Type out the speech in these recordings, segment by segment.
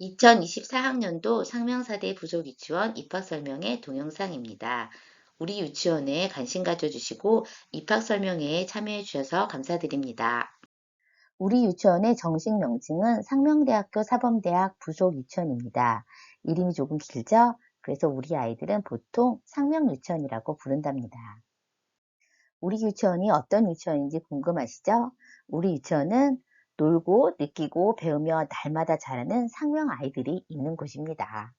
2024학년도 상명사대 부속유치원 입학설명회 동영상입니다. 우리 유치원에 관심 가져주시고 입학설명회에 참여해 주셔서 감사드립니다. 우리 유치원의 정식 명칭은 상명대학교 사범대학 부속유치원입니다. 이름이 조금 길죠? 그래서 우리 아이들은 보통 상명유치원이라고 부른답니다. 우리 유치원이 어떤 유치원인지 궁금하시죠? 우리 유치원은 놀고 느끼고 배우며 날마다 자라는 상명 아이들이 있는 곳입니다.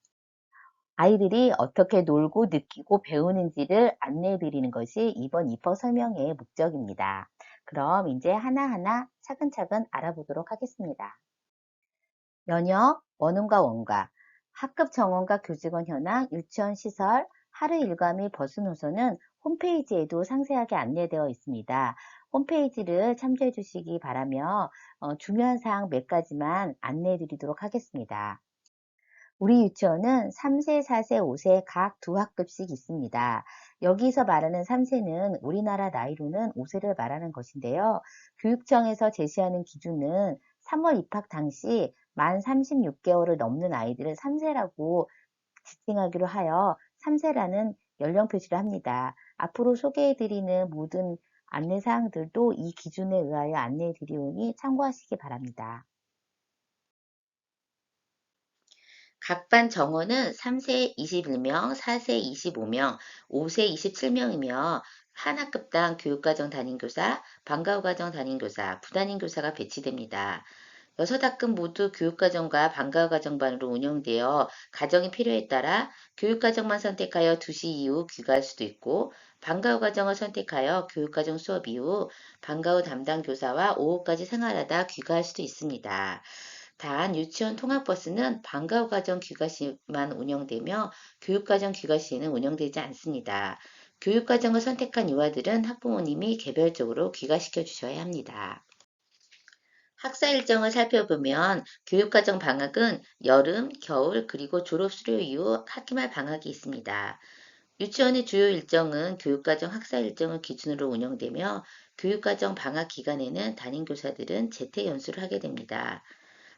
아이들이 어떻게 놀고 느끼고 배우는지를 안내해 드리는 것이 이번 입학 설명회의 목적입니다. 그럼 이제 하나하나 차근차근 알아보도록 하겠습니다. 면역, 원음과 원가, 학급 정원과 교직원 현황, 유치원 시설, 하루 일과 및 버스 노선은 홈페이지에도 상세하게 안내되어 있습니다. 홈페이지를 참조해 주시기 바라며 중요한 사항 몇 가지만 안내해 드리도록 하겠습니다. 우리 유치원은 3세, 4세, 5세 각 두 학급씩 있습니다. 여기서 말하는 3세는 우리나라 나이로는 5세를 말하는 것인데요. 교육청에서 제시하는 기준은 3월 입학 당시 만 36개월을 넘는 아이들을 3세라고 지칭하기로 하여 3세라는 연령 표시를 합니다. 앞으로 소개해드리는 모든 안내사항들도 이 기준에 의하여 안내해드리오니 참고하시기 바랍니다. 각 반 정원은 3세 21명, 4세 25명, 5세 27명이며 한 학급당 교육과정 담임교사, 방과후과정 담임교사, 부담임교사가 배치됩니다. 6학급 모두 교육과정과 방과후과정반으로 운영되어 과정이 필요에 따라 교육과정만 선택하여 2시 이후 귀가할 수도 있고 방과후과정을 선택하여 교육과정 수업 이후 방과후 담당 교사와 오후까지 생활하다 귀가할 수도 있습니다. 단 유치원 통학버스는 방과후 과정 귀가 시만 운영되며 교육과정 귀가 시에는 운영되지 않습니다. 교육과정을 선택한 유아들은 학부모님이 개별적으로 귀가시켜 주셔야 합니다. 학사 일정을 살펴보면 교육과정 방학은 여름, 겨울, 그리고 졸업 수료 이후 학기말 방학이 있습니다. 유치원의 주요 일정은 교육과정 학사 일정을 기준으로 운영되며 교육과정 방학 기간에는 담임교사들은 재택 연수를 하게 됩니다.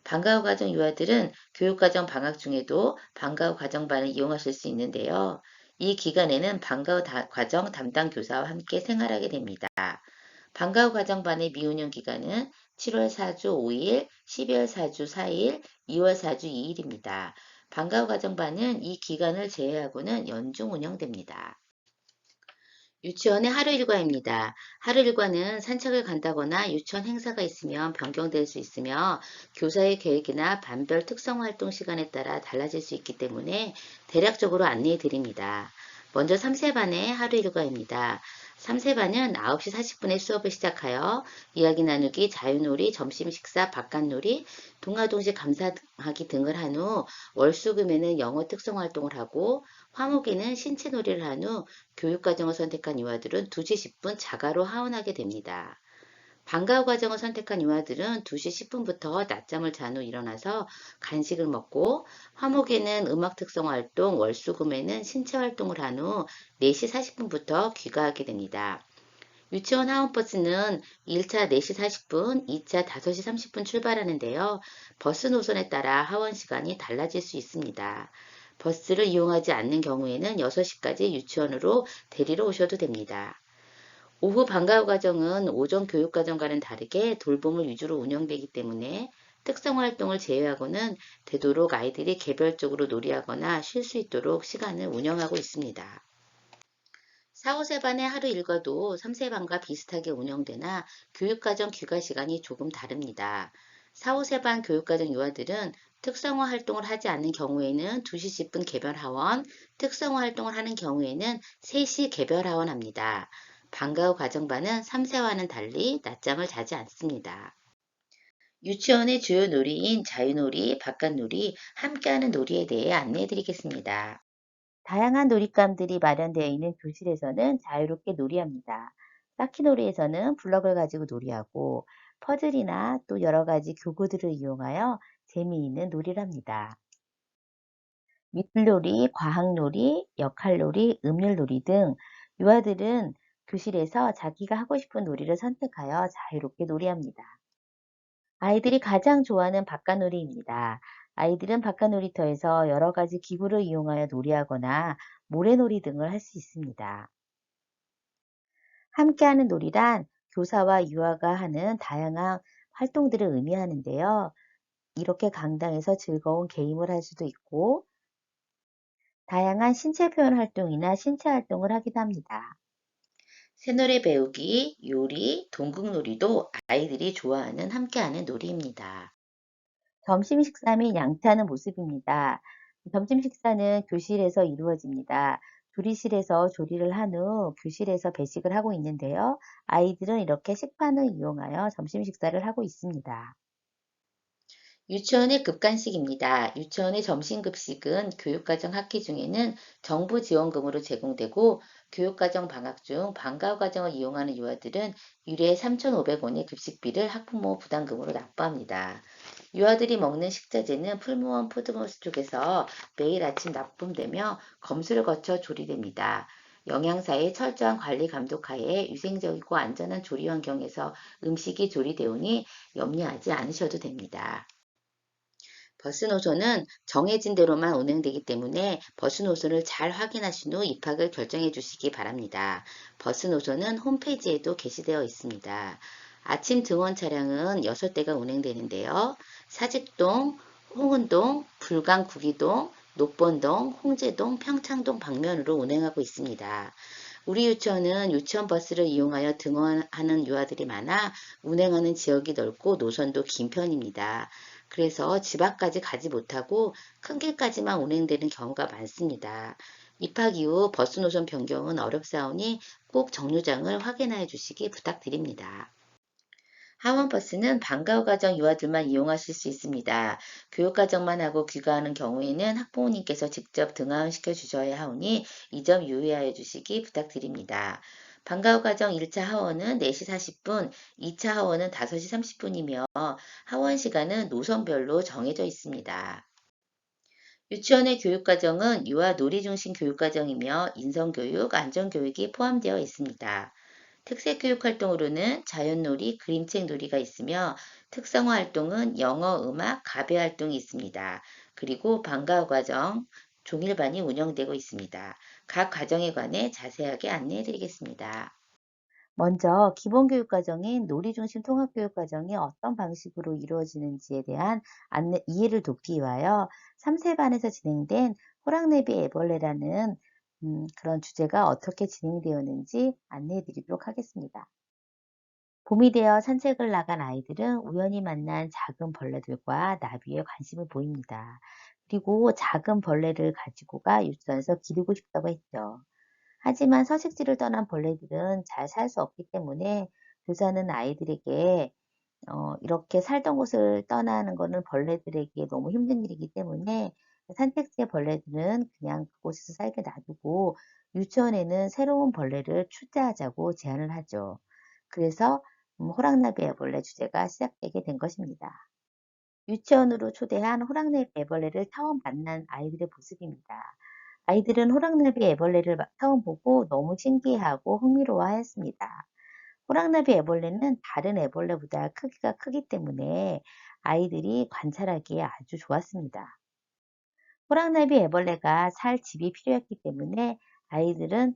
방과후 과정 유아들은 교육과정 방학 중에도 방과후 과정반을 이용하실 수 있는데요. 이 기간에는 방과후 과정 담당 교사와 함께 생활하게 됩니다. 방과후 과정반의 미운영 기간은 7월 4주 5일, 12월 4주 4일, 2월 4주 2일입니다. 방과후 과정반은 이 기간을 제외하고는 연중 운영됩니다. 유치원의 하루 일과입니다. 하루 일과는 산책을 간다거나 유치원 행사가 있으면 변경될 수 있으며 교사의 계획이나 반별 특성 활동 시간에 따라 달라질 수 있기 때문에 대략적으로 안내해 드립니다. 먼저 3세반의 하루 일과입니다. 3세반은 9시 40분에 수업을 시작하여 이야기 나누기, 자유놀이, 점심 식사, 바깥놀이, 동아동시 감상하기 등을 한 후 월수금에는 영어 특성 활동을 하고 화목에는 신체놀이를 한 후 교육과정을 선택한 유아들은 2시 10분 자가로 하원하게 됩니다. 방과후 과정을 선택한 유아들은 2시 10분부터 낮잠을 잔 후 일어나서 간식을 먹고 화목에는 음악 특성 활동, 월수금에는 신체 활동을 한 후 4시 40분부터 귀가하게 됩니다. 유치원 하원버스는 1차 4시 40분, 2차 5시 30분 출발하는데요. 버스 노선에 따라 하원 시간이 달라질 수 있습니다. 버스를 이용하지 않는 경우에는 6시까지 유치원으로 데리러 오셔도 됩니다. 오후 방과후 과정은 오전 교육과정과는 다르게 돌봄을 위주로 운영되기 때문에 특성 활동을 제외하고는 되도록 아이들이 개별적으로 놀이하거나 쉴 수 있도록 시간을 운영하고 있습니다. 4, 5세반의 하루 일과도 3세반과 비슷하게 운영되나 교육과정 귀가 시간이 조금 다릅니다. 4, 5세반 교육과정 유아들은 특성화 활동을 하지 않는 경우에는 2시 10분 개별 하원, 특성화 활동을 하는 경우에는 3시 개별 하원합니다. 방과 후 과정반은 3세와는 달리 낮잠을 자지 않습니다. 유치원의 주요 놀이인 자유놀이, 바깥놀이, 함께하는 놀이에 대해 안내해 드리겠습니다. 다양한 놀잇감들이 마련되어 있는 교실에서는 자유롭게 놀이합니다. 쌓기놀이에서는 블럭을 가지고 놀이하고 퍼즐이나 또 여러 가지 교구들을 이용하여 재미있는 놀이를 합니다. 밑놀이, 과학놀이, 역할놀이, 음률놀이 등 유아들은 교실에서 자기가 하고 싶은 놀이를 선택하여 자유롭게 놀이합니다. 아이들이 가장 좋아하는 바깥놀이입니다. 아이들은 바깥 놀이터에서 여러 가지 기구를 이용하여 놀이하거나 모래놀이 등을 할 수 있습니다. 함께하는 놀이란 교사와 유아가 하는 다양한 활동들을 의미하는데요. 이렇게 강당에서 즐거운 게임을 할 수도 있고, 다양한 신체 표현 활동이나 신체 활동을 하기도 합니다. 새노래 배우기, 요리, 동국놀이도 아이들이 좋아하는 함께하는 놀이입니다. 점심 식사 및 양치하는 모습입니다. 점심 식사는 교실에서 이루어집니다. 조리실에서 조리를 한 후 교실에서 배식을 하고 있는데요. 아이들은 이렇게 식판을 이용하여 점심 식사를 하고 있습니다. 유치원의 급간식입니다. 유치원의 점심급식은 교육과정 학기 중에는 정부 지원금으로 제공되고 교육과정 방학 중 방과후 과정을 이용하는 유아들은 유례 3,500원의 급식비를 학부모 부담금으로 납부합니다. 유아들이 먹는 식자재는 풀무원 푸드머스 쪽에서 매일 아침 납품되며 검수를 거쳐 조리됩니다. 영양사의 철저한 관리 감독하에 위생적이고 안전한 조리 환경에서 음식이 조리되오니 염려하지 않으셔도 됩니다. 버스 노선은 정해진 대로만 운행되기 때문에 버스 노선을 잘 확인하신 후 입학을 결정해 주시기 바랍니다. 버스 노선은 홈페이지에도 게시되어 있습니다. 아침 등원 차량은 6대가 운행되는데요. 사직동, 홍은동, 불강 구기동, 녹번동, 홍제동, 평창동 방면으로 운행하고 있습니다. 우리 유치원은 유치원 버스를 이용하여 등원하는 유아들이 많아 운행하는 지역이 넓고 노선도 긴 편입니다. 그래서 집 앞까지 가지 못하고 큰 길까지만 운행되는 경우가 많습니다. 입학 이후 버스 노선 변경은 어렵사오니 꼭 정류장을 확인하여 주시기 부탁드립니다. 하원버스는 방과후 과정 유아들만 이용하실 수 있습니다. 교육과정만 하고 귀가하는 경우에는 학부모님께서 직접 등하원시켜 주셔야 하오니 이 점 유의하여 주시기 부탁드립니다. 방과후 과정 1차 하원은 4시 40분, 2차 하원은 5시 30분이며 하원 시간은 노선별로 정해져 있습니다. 유치원의 교육과정은 유아 놀이 중심 교육과정이며 인성교육, 안전교육이 포함되어 있습니다. 특색교육 활동으로는 자연놀이, 그림책 놀이가 있으며 특성화 활동은 영어, 음악, 가배 활동이 있습니다. 그리고 방과후 과정, 종일반이 운영되고 있습니다. 각 과정에 관해 자세하게 안내해 드리겠습니다. 먼저 기본교육과정인 놀이중심 통합교육과정이 어떤 방식으로 이루어지는지에 대한 이해를 돕기 위하여 3세반에서 진행된 호랑내비 애벌레라는 그런 주제가 어떻게 진행되었는지 안내해 드리도록 하겠습니다. 봄이 되어 산책을 나간 아이들은 우연히 만난 작은 벌레들과 나비에 관심을 보입니다. 그리고 작은 벌레를 가지고가 유치원에서 기르고 싶다고 했죠. 하지만 서식지를 떠난 벌레들은 잘 살 수 없기 때문에 교사는 아이들에게 이렇게 살던 곳을 떠나는 거는 벌레들에게 너무 힘든 일이기 때문에 산책지의 벌레들은 그냥 그곳에서 살게 놔두고 유치원에는 새로운 벌레를 출제하자고 제안을 하죠. 그래서 호랑나비 애벌레 주제가 시작되게 된 것입니다. 유치원으로 초대한 호랑나비 애벌레를 처음 만난 아이들의 모습입니다. 아이들은 호랑나비 애벌레를 처음 보고 너무 신기해하고 흥미로워하였습니다. 호랑나비 애벌레는 다른 애벌레보다 크기가 크기 때문에 아이들이 관찰하기에 아주 좋았습니다. 호랑나비 애벌레가 살 집이 필요했기 때문에 아이들은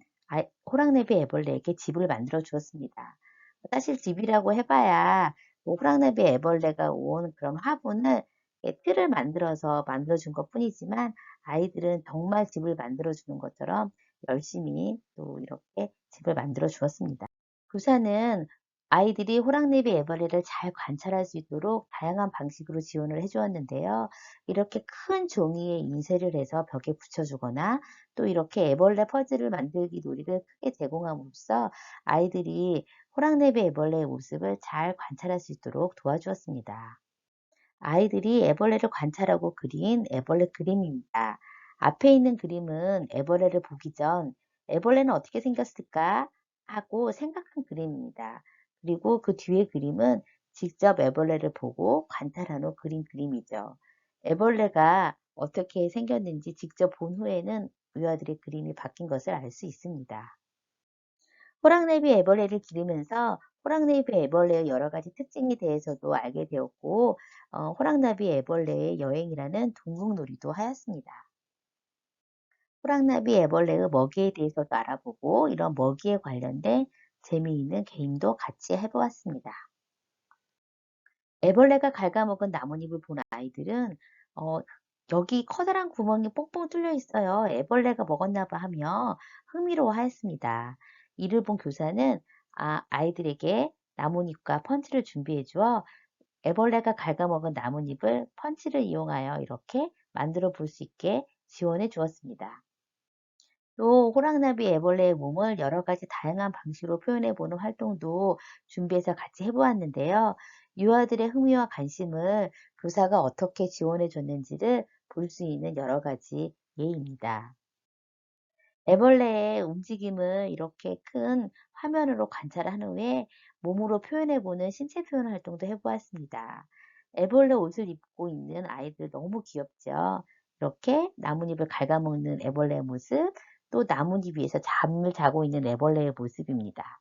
호랑나비 애벌레에게 집을 만들어 주었습니다. 사실 집이라고 해봐야 뭐 호랑나비 애벌레가 온 그런 화분을 틀을 만들어서 만들어준 것 뿐이지만 아이들은 정말 집을 만들어주는 것처럼 열심히 또 이렇게 집을 만들어 주었습니다. 교사는 아이들이 호랑나비 애벌레를 잘 관찰할 수 있도록 다양한 방식으로 지원을 해주었는데요. 이렇게 큰 종이에 인쇄를 해서 벽에 붙여주거나 또 이렇게 애벌레 퍼즐을 만들기 놀이를 크게 제공함으로써 아이들이 호랑나비 애벌레의 모습을 잘 관찰할 수 있도록 도와주었습니다. 아이들이 애벌레를 관찰하고 그린 애벌레 그림입니다. 앞에 있는 그림은 애벌레를 보기 전 애벌레는 어떻게 생겼을까 하고 생각한 그림입니다. 그리고 그 뒤에 그림은 직접 애벌레를 보고 관찰한 후 그린 그림이죠. 애벌레가 어떻게 생겼는지 직접 본 후에는 유아들의 그림이 바뀐 것을 알 수 있습니다. 호랑나비 애벌레를 기르면서 호랑나비 애벌레의 여러 가지 특징에 대해서도 알게 되었고, 호랑나비 애벌레의 여행이라는 둥근놀이도 하였습니다. 호랑나비 애벌레의 먹이에 대해서도 알아보고 이런 먹이에 관련된 재미있는 게임도 같이 해보았습니다. 애벌레가 갉아먹은 나뭇잎을 본 아이들은 어, 여기 커다란 구멍이 뽕뽕 뚫려 있어요. 애벌레가 먹었나 봐 하며 흥미로워하였습니다. 이를 본 교사는 아이들에게 나뭇잎과 펀치를 준비해 주어 애벌레가 갉아먹은 나뭇잎을 펀치를 이용하여 이렇게 만들어 볼 수 있게 지원해 주었습니다. 또 호랑나비 애벌레의 몸을 여러 가지 다양한 방식으로 표현해 보는 활동도 준비해서 같이 해보았는데요. 유아들의 흥미와 관심을 교사가 어떻게 지원해 줬는지를 볼 수 있는 여러 가지 예입니다. 애벌레의 움직임을 이렇게 큰 화면으로 관찰한 후에 몸으로 표현해 보는 신체 표현 활동도 해보았습니다. 애벌레 옷을 입고 있는 아이들 너무 귀엽죠? 이렇게 나뭇잎을 갉아먹는 애벌레의 모습, 또 나뭇잎 위에서 잠을 자고 있는 애벌레의 모습입니다.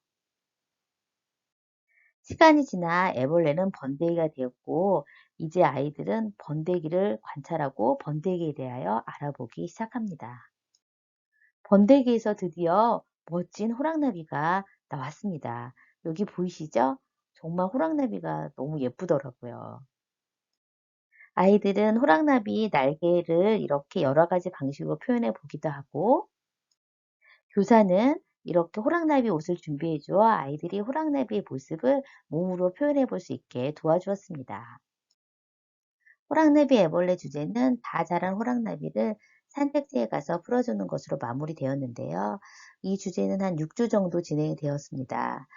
시간이 지나 애벌레는 번데기가 되었고, 이제 아이들은 번데기를 관찰하고 번데기에 대하여 알아보기 시작합니다. 번데기에서 드디어 멋진 호랑나비가 나왔습니다. 여기 보이시죠? 정말 호랑나비가 너무 예쁘더라고요. 아이들은 호랑나비 날개를 이렇게 여러 가지 방식으로 표현해 보기도 하고, 교사는 이렇게 호랑나비 옷을 준비해 주어 아이들이 호랑나비의 모습을 몸으로 표현해 볼 수 있게 도와주었습니다. 호랑나비 애벌레 주제는 다 자란 호랑나비를 산책지에 가서 풀어주는 것으로 마무리되었는데요. 이 주제는 한 6주 정도 진행이 되었습니다.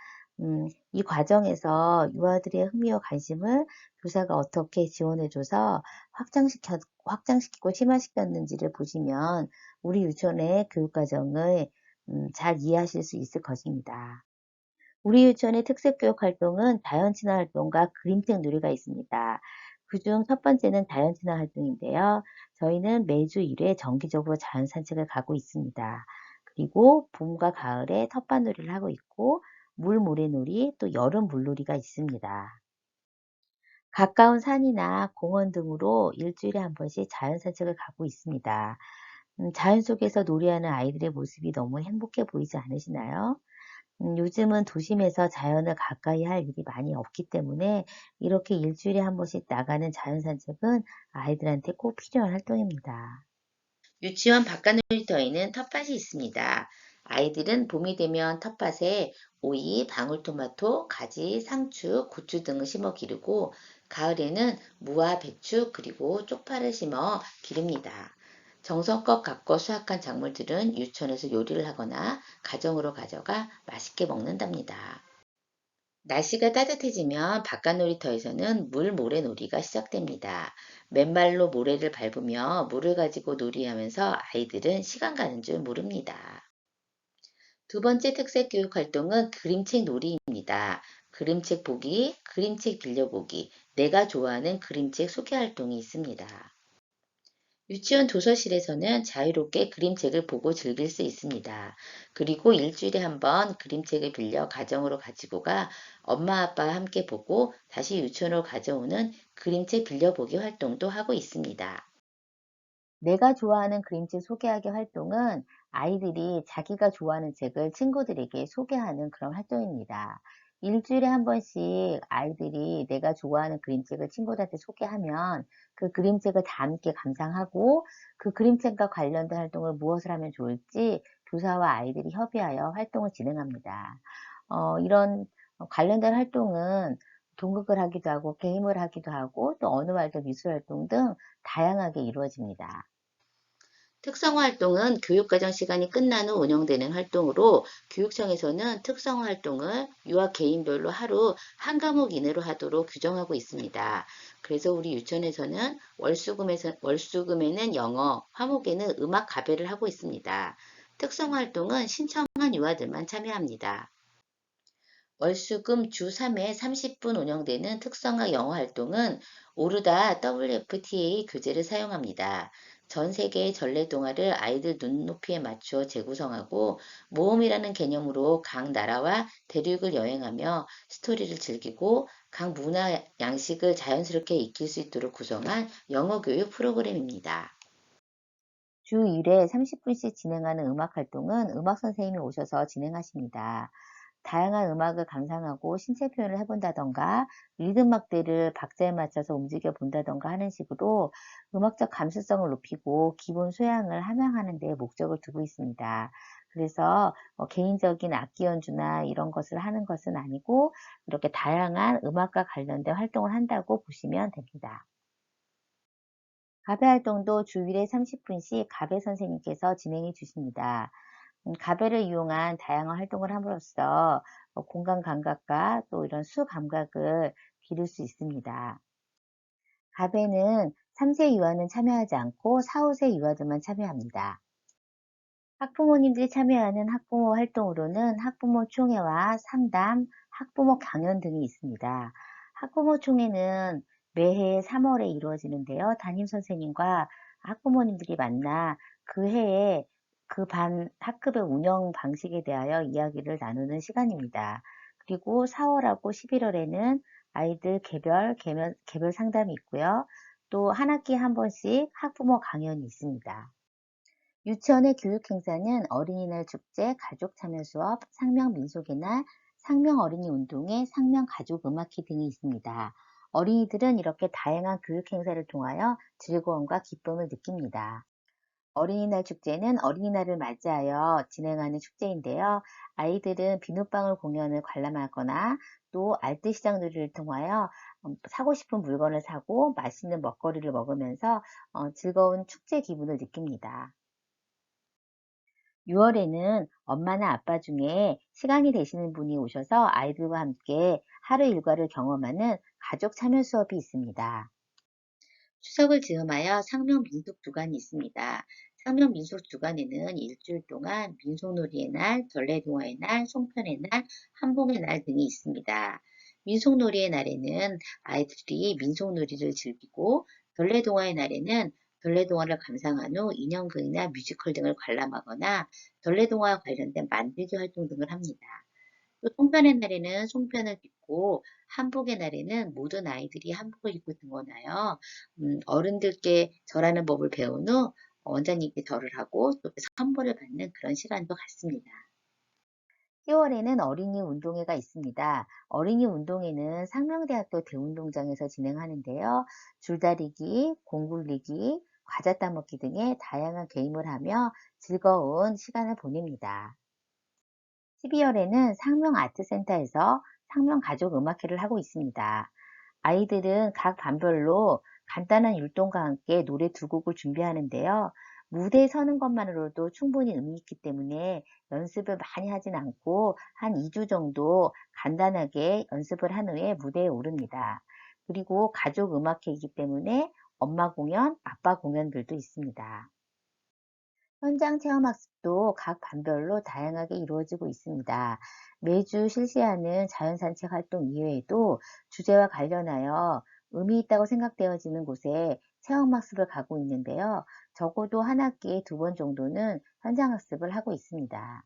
이 과정에서 유아들의 흥미와 관심을 교사가 어떻게 지원해줘서 확장시키고 심화시켰는지를 보시면 우리 유치원의 교육과정을 잘 이해하실 수 있을 것입니다. 우리 유치원의 특색교육 활동은 자연친화 활동과 그림책 놀이가 있습니다. 그중 첫 번째는 자연친화 활동인데요. 저희는 매주 1회 정기적으로 자연 산책을 가고 있습니다. 그리고 봄과 가을에 텃밭놀이를 하고 있고 물모래놀이 또 여름 물놀이가 있습니다. 가까운 산이나 공원 등으로 일주일에 한 번씩 자연 산책을 가고 있습니다. 자연 속에서 놀이하는 아이들의 모습이 너무 행복해 보이지 않으시나요? 요즘은 도심에서 자연을 가까이 할 일이 많이 없기 때문에 이렇게 일주일에 한 번씩 나가는 자연 산책은 아이들한테 꼭 필요한 활동입니다. 유치원 바깥 놀이터에는 텃밭이 있습니다. 아이들은 봄이 되면 텃밭에 오이, 방울토마토, 가지, 상추, 고추 등을 심어 기르고 가을에는 무와 배추 그리고 쪽파를 심어 기릅니다. 정성껏 가꿔 수확한 작물들은 유치원에서 요리를 하거나 가정으로 가져가 맛있게 먹는답니다. 날씨가 따뜻해지면 바깥 놀이터에서는 물 모래 놀이가 시작됩니다. 맨발로 모래를 밟으며 물을 가지고 놀이하면서 아이들은 시간 가는 줄 모릅니다. 두 번째 특색 교육 활동은 그림책 놀이입니다. 그림책 보기, 그림책 빌려보기, 내가 좋아하는 그림책 소개 활동이 있습니다. 유치원 도서실에서는 자유롭게 그림책을 보고 즐길 수 있습니다. 그리고 일주일에 한 번 그림책을 빌려 가정으로 가지고 가 엄마 아빠와 함께 보고 다시 유치원으로 가져오는 그림책 빌려보기 활동도 하고 있습니다. 내가 좋아하는 그림책 소개하기 활동은 아이들이 자기가 좋아하는 책을 친구들에게 소개하는 그런 활동입니다. 일주일에 한 번씩 아이들이 내가 좋아하는 그림책을 친구들한테 소개하면 그 그림책을 다 함께 감상하고 그 그림책과 관련된 활동을 무엇을 하면 좋을지 교사와 아이들이 협의하여 활동을 진행합니다. 이런 관련된 활동은 동극을 하기도 하고 게임을 하기도 하고 또 언어 활동, 미술 활동 등 다양하게 이루어집니다. 특성화 활동은 교육과정 시간이 끝난 후 운영되는 활동으로 교육청에서는 특성화 활동을 유아 개인별로 하루 한 과목 이내로 하도록 규정하고 있습니다. 그래서 우리 유치원에서는 월수금에는 영어, 화목에는 음악 가배를 하고 있습니다. 특성화 활동은 신청한 유아들만 참여합니다. 월수금 주 3회 30분 운영되는 특성화 영어 활동은 오르다 WFTA 교재를 사용합니다. 전 세계의 전래 동화를 아이들 눈높이에 맞춰 재구성하고 모험이라는 개념으로 각 나라와 대륙을 여행하며 스토리를 즐기고 각 문화 양식을 자연스럽게 익힐 수 있도록 구성한 영어 교육 프로그램입니다. 주 1회 30분씩 진행하는 음악 활동은 음악 선생님이 오셔서 진행하십니다. 다양한 음악을 감상하고 신체 표현을 해본다던가 리듬악대를 박자에 맞춰서 움직여 본다던가 하는 식으로 음악적 감수성을 높이고 기본 소양을 함양하는 데 목적을 두고 있습니다. 그래서 개인적인 악기 연주나 이런 것을 하는 것은 아니고 이렇게 다양한 음악과 관련된 활동을 한다고 보시면 됩니다. 가배 활동도 주 1회 30분씩 가배 선생님께서 진행해 주십니다. 가배를 이용한 다양한 활동을 함으로써 공간 감각과 또 이런 수 감각을 기를 수 있습니다. 가배는 3세 이하는 참여하지 않고 4, 5세 이하들만 참여합니다. 학부모님들이 참여하는 학부모 활동으로는 학부모 총회와 상담, 학부모 강연 등이 있습니다. 학부모 총회는 매해 3월에 이루어지는데요. 담임 선생님과 학부모님들이 만나 그 해에 그 반 학급의 운영 방식에 대하여 이야기를 나누는 시간입니다. 그리고 4월하고 11월에는 아이들 개별 상담이 있고요. 또 한 학기에 한 번씩 학부모 강연이 있습니다. 유치원의 교육행사는 어린이날 축제, 가족 참여 수업, 상명 민속의 날, 상명 어린이 운동회, 상명 가족 음악회 등이 있습니다. 어린이들은 이렇게 다양한 교육행사를 통하여 즐거움과 기쁨을 느낍니다. 어린이날 축제는 어린이날을 맞이하여 진행하는 축제인데요. 아이들은 비눗방울 공연을 관람하거나 또 알뜰시장 놀이를 통하여 사고 싶은 물건을 사고 맛있는 먹거리를 먹으면서 즐거운 축제 기분을 느낍니다. 6월에는 엄마나 아빠 중에 시간이 되시는 분이 오셔서 아이들과 함께 하루 일과를 경험하는 가족 참여 수업이 있습니다. 추석을 즈음하여 상명민속주간이 있습니다. 상명민속주간에는 일주일 동안 민속놀이의 날, 전래동화의 날, 송편의 날, 한복의 날 등이 있습니다. 민속놀이의 날에는 아이들이 민속놀이를 즐기고 전래동화의 날에는 전래동화를 감상한 후 인형극이나 뮤지컬 등을 관람하거나 전래동화와 관련된 만들기 활동 등을 합니다. 또 송편의 날에는 송편을 빚고 한복의 날에는 모든 아이들이 한복을 입고 등원하여 어른들께 절하는 법을 배운 후 원장님께 절을 하고 또 선물을 받는 그런 시간도 갖습니다. 10월에는 어린이 운동회가 있습니다. 어린이 운동회는 상명대학교 대운동장에서 진행하는데요. 줄다리기, 공굴리기, 과자 따먹기 등의 다양한 게임을 하며 즐거운 시간을 보냅니다. 12월에는 상명아트센터에서 상명가족음악회를 하고 있습니다. 아이들은 각 반별로 간단한 율동과 함께 노래 두 곡을 준비하는데요. 무대에 서는 것만으로도 충분히 의미 있기 때문에 연습을 많이 하진 않고 한 2주 정도 간단하게 연습을 한 후에 무대에 오릅니다. 그리고 가족 음악회이기 때문에 엄마 공연, 아빠 공연들도 있습니다. 현장 체험학습도 각 반별로 다양하게 이루어지고 있습니다. 매주 실시하는 자연산책 활동 이외에도 주제와 관련하여 의미 있다고 생각되어지는 곳에 체험학습을 가고 있는데요. 적어도 한 학기에 2번 정도는 현장학습을 하고 있습니다.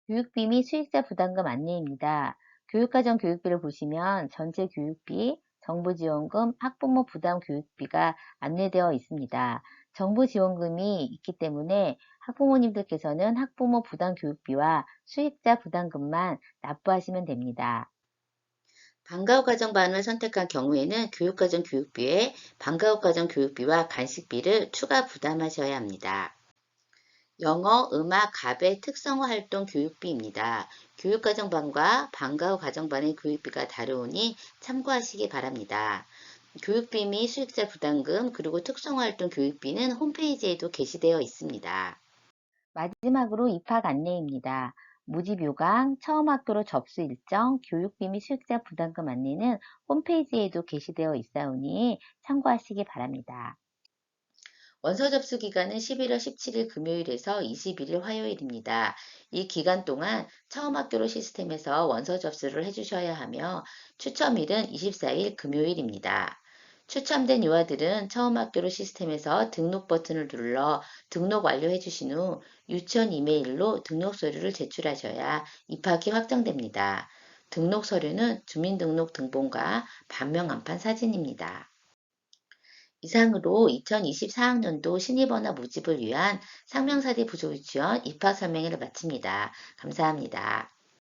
교육비 및 수익자 부담금 안내입니다. 교육과정 교육비를 보시면 전체 교육비, 정부지원금, 학부모 부담 교육비가 안내되어 있습니다. 정부지원금이 있기 때문에 학부모님들께서는 학부모 부담 교육비와 수익자 부담금만 납부하시면 됩니다. 방과후 과정반을 선택한 경우에는 교육과정 교육비에 방과후 과정 교육비와 간식비를 추가 부담하셔야 합니다. 영어, 음악, 가배, 특성화 활동 교육비입니다. 교육과정반과 방과후 과정반의 교육비가 다르오니 참고하시기 바랍니다. 교육비 및 수익자 부담금 그리고 특성화 활동 교육비는 홈페이지에도 게시되어 있습니다. 마지막으로 입학 안내입니다. 모집 요강, 처음 학교로 접수 일정, 교육비 및 수익자 부담금 안내는 홈페이지에도 게시되어 있사오니 참고하시기 바랍니다. 원서 접수 기간은 11월 17일 금요일에서 21일 화요일입니다. 이 기간 동안 처음 학교로 시스템에서 원서 접수를 해주셔야 하며 추첨일은 24일 금요일입니다. 추첨된 유아들은 처음 학교로 시스템에서 등록 버튼을 눌러 등록 완료해 주신 후 유치원 이메일로 등록 서류를 제출하셔야 입학이 확정됩니다. 등록 서류는 주민등록등본과 반면 간판 사진입니다. 이상으로 2024학년도 신입원화 모집을 위한 상명사대 부족유치원 입학 설명회를 마칩니다. 감사합니다.